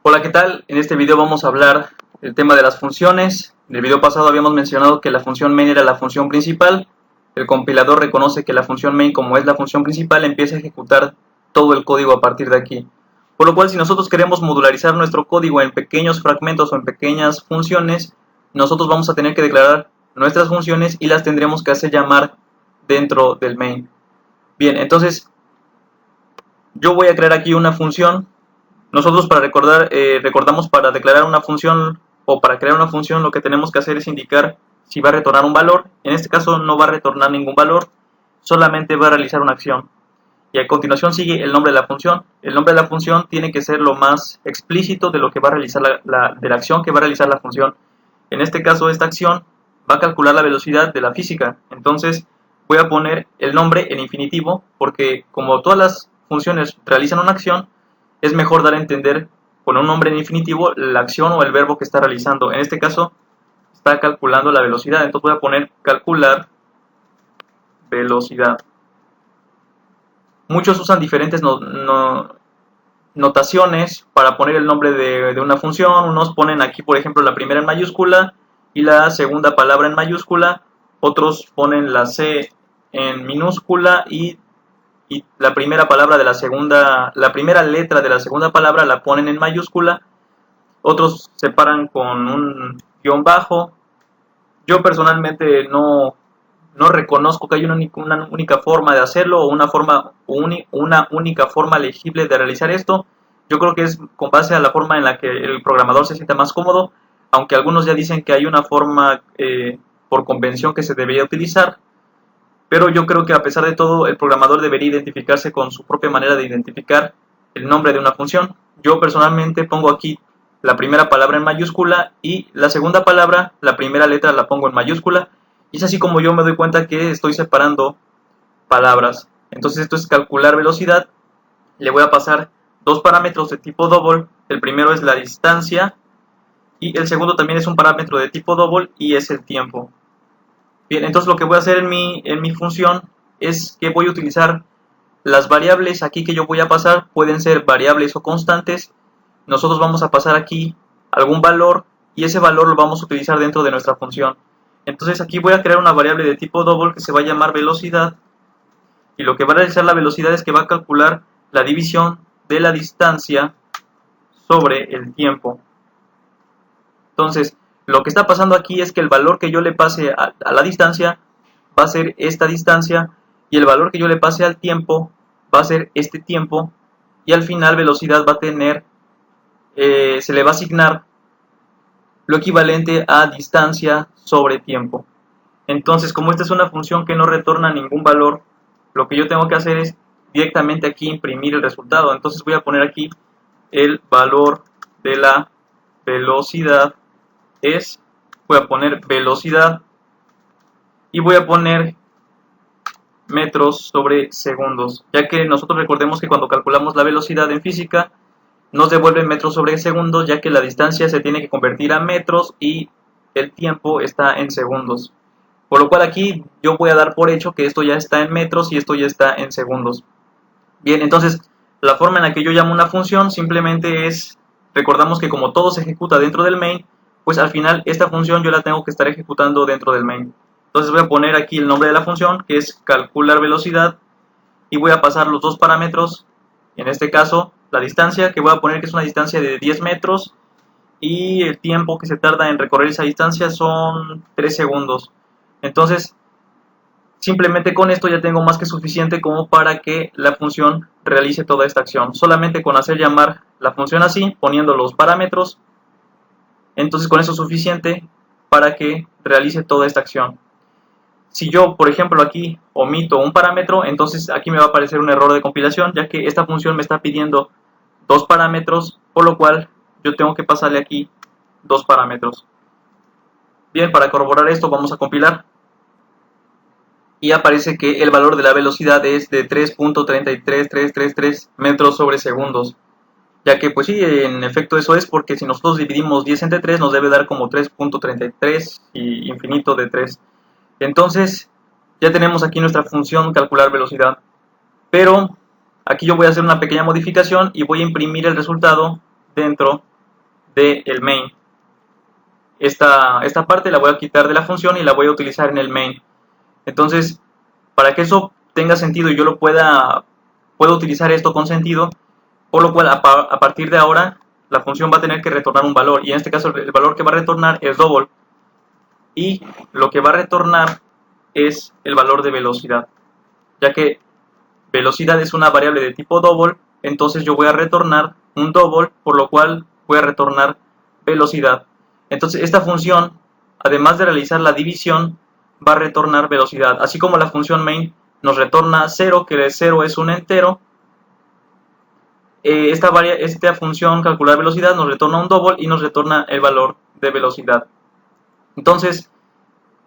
Hola, ¿qué tal? En este video vamos a hablar del tema de las funciones. En el video pasado habíamos mencionado que la función main era la función principal. El compilador reconoce que la función main, como es la función principal, empieza a ejecutar todo el código a partir de aquí. Por lo cual, si nosotros queremos modularizar nuestro código en pequeños fragmentos o en pequeñas funciones, nosotros vamos a tener que declarar nuestras funciones y las tendremos que hacer llamar dentro del main. Bien, entonces yo voy a crear aquí una función. Nosotros recordamos para declarar una función o para crear una función lo que tenemos que hacer es indicar si va a retornar un valor. En este caso no va a retornar ningún valor, solamente va a realizar una acción. Y a continuación sigue el nombre de la función. El nombre de la función tiene que ser lo más explícito de lo que va a realizar de la acción que va a realizar la función. En este caso esta acción va a calcular la velocidad de la física. Entonces voy a poner el nombre en infinitivo porque como todas las funciones realizan una acción, es mejor dar a entender con un nombre en infinitivo la acción o el verbo que está realizando. En este caso está calculando la velocidad, entonces voy a poner calcular velocidad. Muchos usan diferentes notaciones para poner el nombre de una función. Unos ponen aquí, por ejemplo, la primera en mayúscula y la segunda palabra en mayúscula. Otros ponen la C en minúscula y la primera palabra de la primera letra de la segunda palabra la ponen en mayúscula. Otros separan con un guión bajo. Yo personalmente no reconozco que haya una única forma de hacerlo o una única forma legible de realizar esto. Yo creo que es con base a la forma en la que el programador se sienta más cómodo, aunque algunos ya dicen que hay una forma por convención que se debería utilizar. Pero yo creo que a pesar de todo, el programador debería identificarse con su propia manera de identificar el nombre de una función. Yo personalmente pongo aquí la primera palabra en mayúscula y la segunda palabra, la primera letra la pongo en mayúscula. Y es así como yo me doy cuenta que estoy separando palabras. Entonces esto es calcular velocidad. Le voy a pasar dos parámetros de tipo double. El primero es la distancia y el segundo también es un parámetro de tipo double y es el tiempo. Bien, entonces lo que voy a hacer en mi función es que voy a utilizar las variables aquí que yo voy a pasar. Pueden ser variables o constantes. Nosotros vamos a pasar aquí algún valor y ese valor lo vamos a utilizar dentro de nuestra función. Entonces aquí voy a crear una variable de tipo double que se va a llamar velocidad. Y lo que va a realizar la velocidad es que va a calcular la división de la distancia sobre el tiempo. Entonces, lo que está pasando aquí es que el valor que yo le pase a la distancia va a ser esta distancia y el valor que yo le pase al tiempo va a ser este tiempo y al final velocidad va a tener, se le va a asignar lo equivalente a distancia sobre tiempo. Entonces, como esta es una función que no retorna ningún valor, lo que yo tengo que hacer es directamente aquí imprimir el resultado. Entonces voy a poner aquí el valor de la velocidad voy a poner velocidad y voy a poner metros sobre segundos, ya que nosotros recordemos que cuando calculamos la velocidad en física nos devuelve metros sobre segundos, ya que la distancia se tiene que convertir a metros y el tiempo está en segundos. Por lo cual aquí yo voy a dar por hecho que esto ya está en metros y esto ya está en segundos. Bien, entonces la forma en la que yo llamo una función simplemente es, recordamos que como todo se ejecuta dentro del main, pues al final esta función yo la tengo que estar ejecutando dentro del main. Entonces voy a poner aquí el nombre de la función, que es calcular velocidad, y voy a pasar los dos parámetros, en este caso la distancia, que voy a poner que es una distancia de 10 metros, y el tiempo que se tarda en recorrer esa distancia son 3 segundos. Entonces, simplemente con esto ya tengo más que suficiente como para que la función realice toda esta acción. Solamente con hacer llamar la función así, poniendo los parámetros, entonces con eso es suficiente para que realice toda esta acción. Si yo, por ejemplo, aquí omito un parámetro, entonces aquí me va a aparecer un error de compilación, ya que esta función me está pidiendo dos parámetros, por lo cual yo tengo que pasarle aquí dos parámetros. Bien, para corroborar esto vamos a compilar. Y aparece que el valor de la velocidad es de 3.33333 metros sobre segundos. Ya que pues sí, en efecto eso es, porque si nosotros dividimos 10 entre 3 nos debe dar como 3.33 y infinito de 3. Entonces ya tenemos aquí nuestra función calcular velocidad. Pero aquí yo voy a hacer una pequeña modificación y voy a imprimir el resultado dentro del main. Esta parte la voy a quitar de la función y la voy a utilizar en el main. Entonces, para que eso tenga sentido y yo lo pueda utilizar esto con sentido, por lo cual a partir de ahora la función va a tener que retornar un valor, y en este caso el valor que va a retornar es double, y lo que va a retornar es el valor de velocidad, ya que velocidad es una variable de tipo double. Entonces yo voy a retornar un double, por lo cual voy a retornar velocidad. Entonces esta función, además de realizar la división, va a retornar velocidad, así como la función main nos retorna 0, que 0 es un entero. Esta función calcular velocidad nos retorna un double y nos retorna el valor de velocidad. Entonces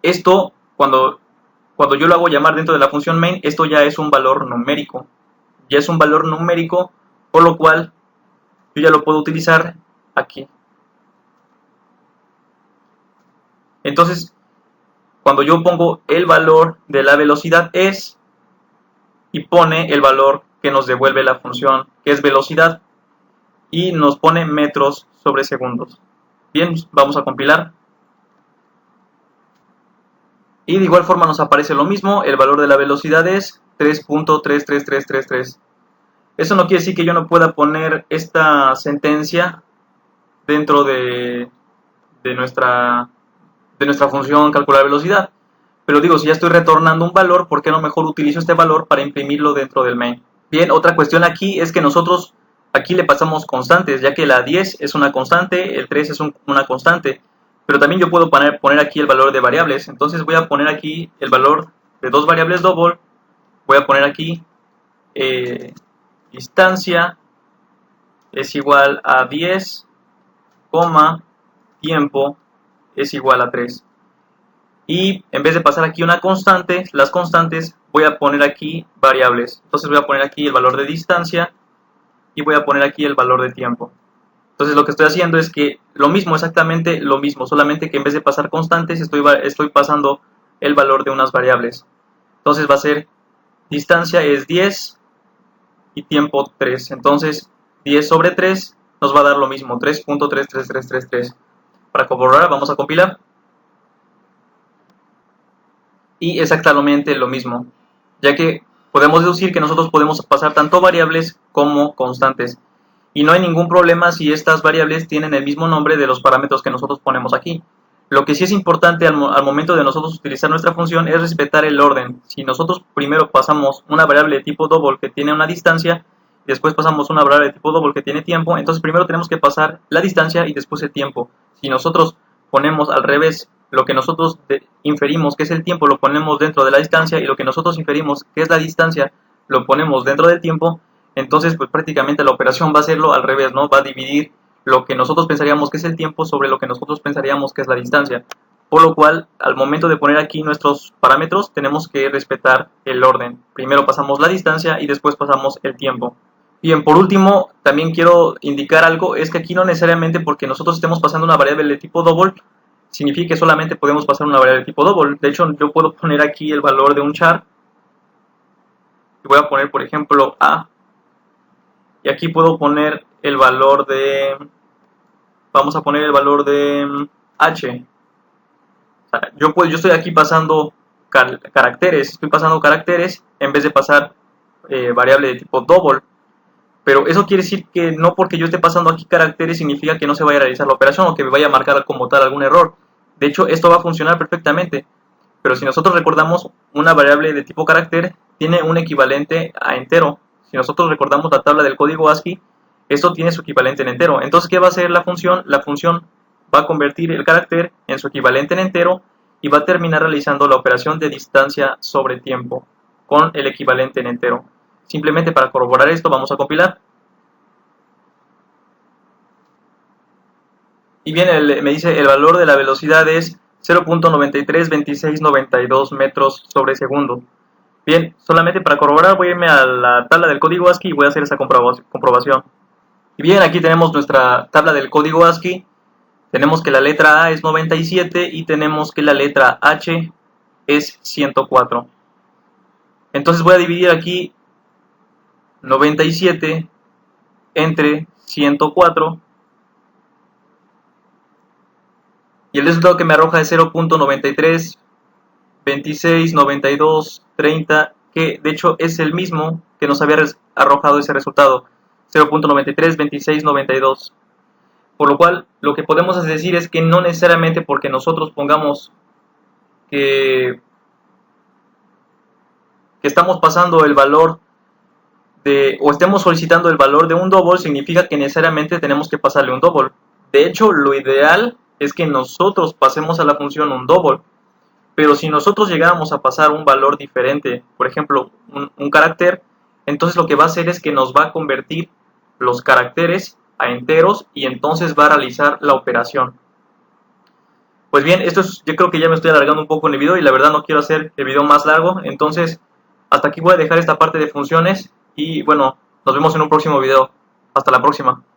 esto, cuando yo lo hago llamar dentro de la función main, esto ya es un valor numérico. Ya es un valor numérico, por lo cual yo ya lo puedo utilizar aquí. Entonces, cuando yo pongo el valor de la velocidad es, y pone el valor que nos devuelve la función, que es velocidad, y nos pone metros sobre segundos. Bien, vamos a compilar. Y de igual forma nos aparece lo mismo, el valor de la velocidad es 3.33333. Eso no quiere decir que yo no pueda poner esta sentencia dentro de nuestra función calcular velocidad. Pero digo, si ya estoy retornando un valor, ¿por qué no mejor utilizo este valor para imprimirlo dentro del main? Bien, otra cuestión aquí es que nosotros aquí le pasamos constantes, ya que la 10 es una constante, el 3 es una constante. Pero también yo puedo poner aquí el valor de variables. Entonces voy a poner aquí el valor de dos variables double. Voy a poner aquí distancia es igual a 10, tiempo es igual a 3. Y en vez de pasar aquí una constante, las constantes, voy a poner aquí variables. Entonces voy a poner aquí el valor de distancia y voy a poner aquí el valor de tiempo. Entonces lo que estoy haciendo es que lo mismo, exactamente lo mismo, solamente que en vez de pasar constantes estoy pasando el valor de unas variables. Entonces va a ser distancia es 10 y tiempo 3. Entonces 10 sobre 3 nos va a dar lo mismo, 3.33333. Para corroborar vamos a compilar. Y exactamente lo mismo, ya que podemos deducir que nosotros podemos pasar tanto variables como constantes. Y no hay ningún problema si estas variables tienen el mismo nombre de los parámetros que nosotros ponemos aquí. Lo que sí es importante al momento de nosotros utilizar nuestra función es respetar el orden. Si nosotros primero pasamos una variable de tipo double que tiene una distancia, y después pasamos una variable de tipo double que tiene tiempo, entonces primero tenemos que pasar la distancia y después el tiempo. Si nosotros ponemos al revés, lo que nosotros inferimos que es el tiempo lo ponemos dentro de la distancia, y lo que nosotros inferimos que es la distancia lo ponemos dentro del tiempo, entonces pues prácticamente la operación va a hacerlo al revés, ¿no? Va a dividir lo que nosotros pensaríamos que es el tiempo sobre lo que nosotros pensaríamos que es la distancia. Por lo cual, al momento de poner aquí nuestros parámetros, tenemos que respetar el orden. Primero pasamos la distancia y después pasamos el tiempo. Bien, por último, también quiero indicar algo, es que aquí no necesariamente porque nosotros estemos pasando una variable de tipo double, significa que solamente podemos pasar una variable de tipo double. De hecho, yo puedo poner aquí el valor de un char, y voy a poner, por ejemplo, A, y aquí puedo poner el valor de, vamos a poner el valor de H. O sea, yo estoy aquí pasando caracteres, en vez de pasar variable de tipo double. Pero eso quiere decir que no porque yo esté pasando aquí caracteres significa que no se vaya a realizar la operación o que me vaya a marcar como tal algún error. De hecho, esto va a funcionar perfectamente. Pero si nosotros recordamos, una variable de tipo carácter tiene un equivalente a entero. Si nosotros recordamos la tabla del código ASCII, esto tiene su equivalente en entero. Entonces, ¿qué va a hacer la función? La función va a convertir el carácter en su equivalente en entero y va a terminar realizando la operación de distancia sobre tiempo con el equivalente en entero. Simplemente para corroborar esto vamos a compilar. Y bien, me dice el valor de la velocidad es 0.932692 metros sobre segundo. Bien, solamente para corroborar voy a irme a la tabla del código ASCII y voy a hacer esa comprobación. Y bien, aquí tenemos nuestra tabla del código ASCII. Tenemos que la letra A es 97 y tenemos que la letra H es 104. Entonces voy a dividir aquí 97 entre 104 Y el resultado que me arroja es 0.93, 26, 92, 30, que de hecho es el mismo que nos había arrojado ese resultado, 0.93, 26, 92. Por lo cual, lo que podemos decir es que no necesariamente porque nosotros pongamos que estamos pasando el valor o estemos solicitando el valor de un double, significa que necesariamente tenemos que pasarle un double. De hecho, lo ideal es que nosotros pasemos a la función un double. Pero si nosotros llegáramos a pasar un valor diferente, por ejemplo, un carácter, entonces lo que va a hacer es que nos va a convertir los caracteres a enteros y entonces va a realizar la operación. Pues bien, yo creo que ya me estoy alargando un poco en el video y la verdad no quiero hacer el video más largo, entonces hasta aquí voy a dejar esta parte de funciones y bueno, nos vemos en un próximo video. Hasta la próxima.